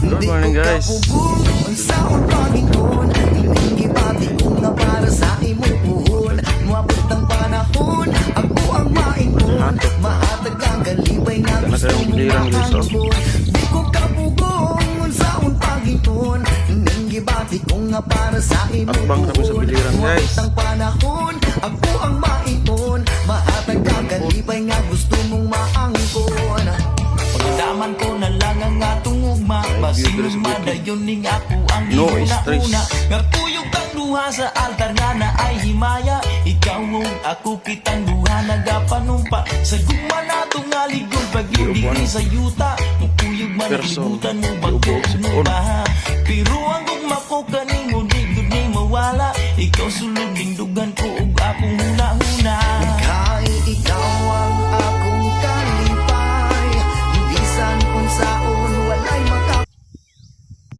Good morning, guys. Unsaon Panginoon, inigibati ko nga para sa imuon. Muabot ang panahon, ako ang maingon. Mahatag ang galibay nga gusto mong maangkon. Di ko kapugong, unsaon Panginoon, inigibati ko nga para sa Akbang kami sa imuon. biliran, guys. Muabot ang panahon, ako ang maingon. Mahatag ang galibay nga gusto mong maangkon. Pagdaman ko na lang ang atong ugma, basilong madayon ning ako ang No iyong stress. nauna. Nagtuyog kang luha sa altar nga na ay himaya. Ikaw ug ako kitang duha nagapanumpa sa gugma natong aligong pag-ibig sa yuta. Mukuyog man kalibutan mo bago mo baha. Pero ang gugma ko kaning mo di gud ni mawala. Ikaw sulod